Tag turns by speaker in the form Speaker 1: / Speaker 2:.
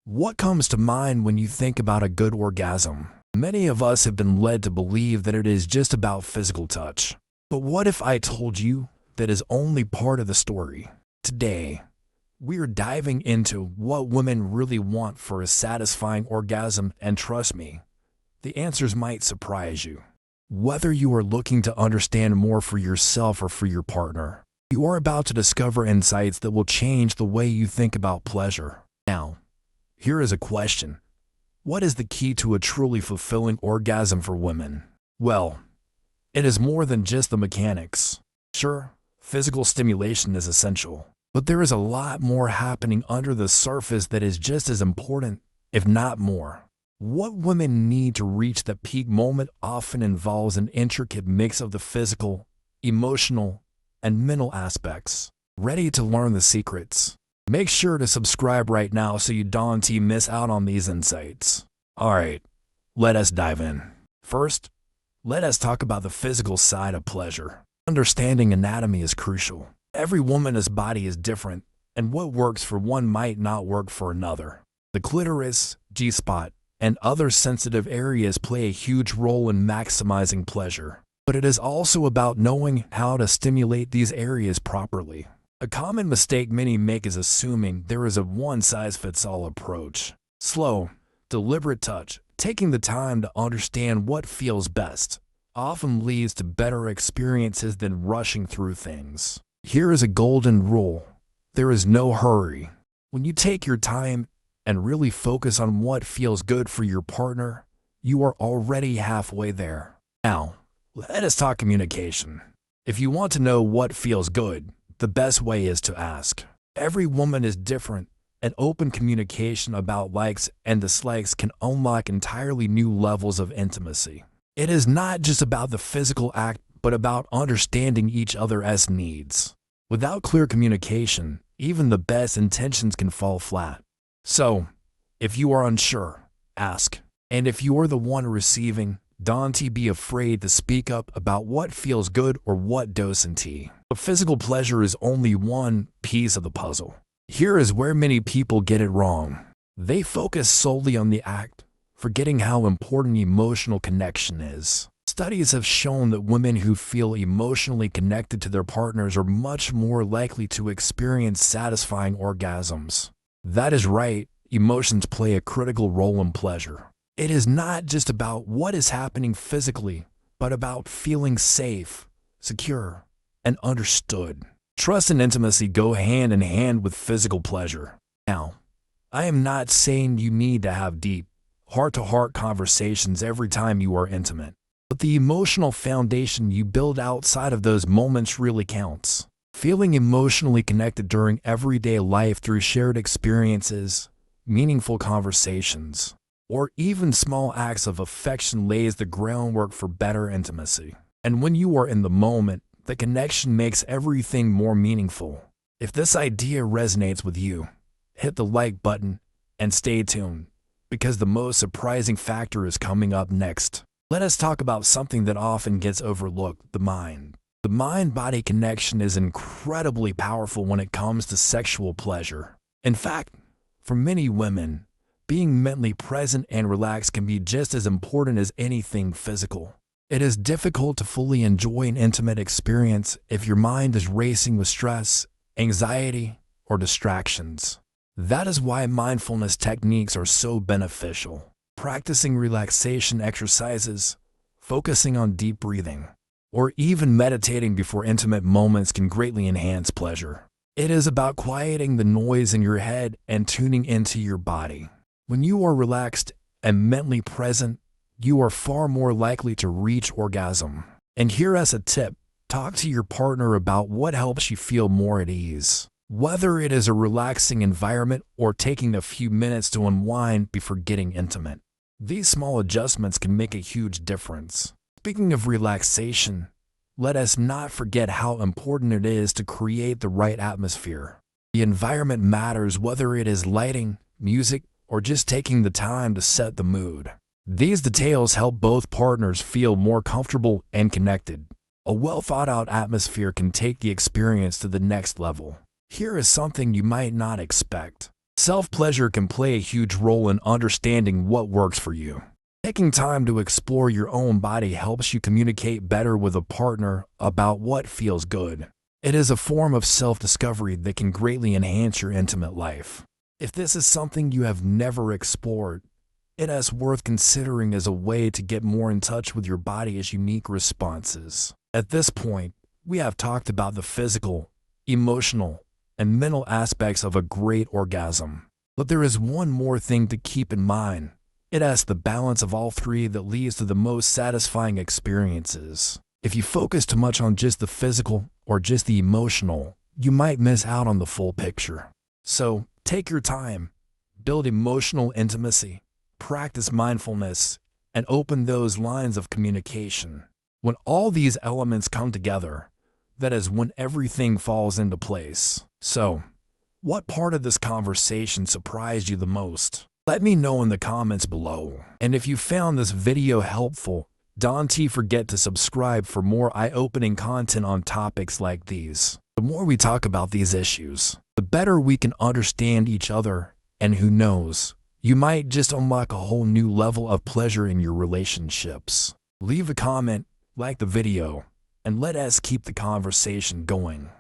Speaker 1: What comes to mind when you think about a good orgasm? Many of us have been led to believe that it is just about physical touch. But what if I told you that is only part of the story? Today, we are diving into what women really want for a satisfying orgasm, and trust me, the answers might surprise you. Whether you are looking to understand more for yourself or for your partner, you are about to discover insights that will change the way you think about pleasure. Now, here is a question. What is the key to a truly fulfilling orgasm for women? Well, it is more than just the mechanics. Sure, physical stimulation is essential, but there is a lot more happening under the surface that is just as important, if not more. What women need to reach the peak moment often involves an intricate mix of the physical, emotional, and mental aspects. Ready to learn the secrets? Make sure to subscribe right now so you don't miss out on these insights. Alright, let us dive in. First, let us talk about the physical side of pleasure. Understanding anatomy is crucial. Every woman's body is different, and what works for one might not work for another. The clitoris, G-spot, and other sensitive areas play a huge role in maximizing pleasure. But it is also about knowing how to stimulate these areas properly. A common mistake many make is assuming there is a one-size-fits-all approach. Slow, deliberate touch, taking the time to understand what feels best, often leads to better experiences than rushing through things. Here is a golden rule. There is no hurry. When you take your time and really focus on what feels good for your partner, you are already halfway there. Now, let us talk communication. If you want to know what feels good, the best way is to ask. Every woman is different, and open communication about likes and dislikes can unlock entirely new levels of intimacy. It is not just about the physical act, but about understanding each other as needs. Without clear communication, even the best intentions can fall flat. So, if you are unsure, ask. And if you are the one receiving, don't be afraid to speak up about what feels good or what doesn't. But physical pleasure is only one piece of the puzzle. Here is where many people get it wrong. They focus solely on the act, forgetting how important emotional connection is. Studies have shown that women who feel emotionally connected to their partners are much more likely to experience satisfying orgasms. That is right, emotions play a critical role in pleasure. It is not just about what is happening physically, but about feeling safe, secure, and understood. Trust and intimacy go hand in hand with physical pleasure. Now, I am not saying you need to have deep, heart-to-heart conversations every time you are intimate, but the emotional foundation you build outside of those moments really counts. Feeling emotionally connected during everyday life through shared experiences, meaningful conversations, or even small acts of affection lays the groundwork for better intimacy. And when you are in the moment, the connection makes everything more meaningful. If this idea resonates with you, hit the like button and stay tuned, because the most surprising factor is coming up next. Let us talk about something that often gets overlooked: the mind. The mind-body connection is incredibly powerful when it comes to sexual pleasure. In fact, for many women, being mentally present and relaxed can be just as important as anything physical. It is difficult to fully enjoy an intimate experience if your mind is racing with stress, anxiety, or distractions. That is why mindfulness techniques are so beneficial. Practicing relaxation exercises, focusing on deep breathing, or even meditating before intimate moments can greatly enhance pleasure. It is about quieting the noise in your head and tuning into your body. When you are relaxed and mentally present, you are far more likely to reach orgasm. And here as a tip, talk to your partner about what helps you feel more at ease. Whether it is a relaxing environment or taking a few minutes to unwind before getting intimate. These small adjustments can make a huge difference. Speaking of relaxation, let us not forget how important it is to create the right atmosphere. The environment matters, whether it is lighting, music, or just taking the time to set the mood. These details help both partners feel more comfortable and connected. A well-thought-out atmosphere can take the experience to the next level. Here is something you might not expect. Self-pleasure can play a huge role in understanding what works for you. Taking time to explore your own body helps you communicate better with a partner about what feels good. It is a form of self-discovery that can greatly enhance your intimate life. If this is something you have never explored, it is worth considering as a way to get more in touch with your body's unique responses. At this point, we have talked about the physical, emotional, and mental aspects of a great orgasm. But there is one more thing to keep in mind. It is the balance of all three that leads to the most satisfying experiences. If you focus too much on just the physical or just the emotional, you might miss out on the full picture. So, take your time, build emotional intimacy, practice mindfulness, and open those lines of communication. When all these elements come together, that is when everything falls into place. So, what part of this conversation surprised you the most? Let me know in the comments below. And if you found this video helpful, don't forget to subscribe for more eye-opening content on topics like these. The more we talk about these issues, the better we can understand each other, and who knows, you might just unlock a whole new level of pleasure in your relationships. Leave a comment, like the video, and let us keep the conversation going.